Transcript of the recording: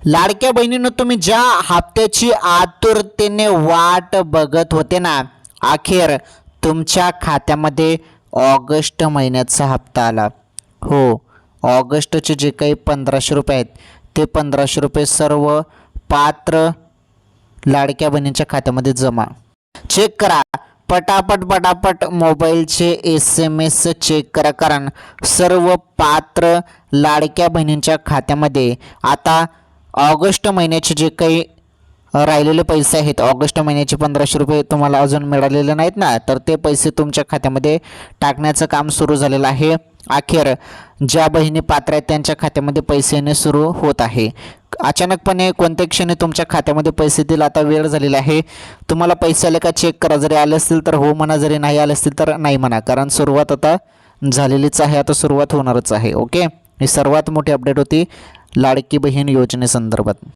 लाडक्या बहिणींनो, तुम्ही ज्या हप्त्याची आतुरतेने वाट बघत होते ना, अखेर तुमच्या खात्यामध्ये ऑगस्ट महिन्याचा हप्ता आला. हो, ऑगस्टचे जे काही 1500 रुपये आहेत ते 1500 रुपये सर्व पात्र लाडक्या बहिणींच्या खात्यामध्ये जमा. चेक करा, पटापट मोबाईलचे SMS चेक करा, कारण सर्व पात्र लाडक्या बहिणींच्या खात्यामध्ये आता ऑगस्ट महिन्याचे जे काही राहिलेले पैसे आहेत, ऑगस्ट महिन्याचे 1500 रुपये तुम्हाला अजून मिळालेले नाहीत ना, तर ते पैसे तुमच्या खात्यामध्ये टाकण्याचं काम सुरू झालेलं आहे. अखेर ज्या बहिणी पात्र आहेत त्यांच्या खात्यामध्ये पैसे येणे सुरू होत आहे. अचानकपणे कोणत्या क्षणी तुमच्या खात्यामध्ये पैसे दिला, आता वेळ झालेला आहे. तुम्हाला पैसे आले का चेक करा. जरी आले असतील तर हो म्हणा, जरी नाही आले असतील तर नाही म्हणा, कारण सुरुवात आता झालेलीच आहे, आता सुरुवात होणारच आहे. ओके, ही सर्वात मोठी अपडेट होती लाडकी बहीण योजनेसंदर्भात.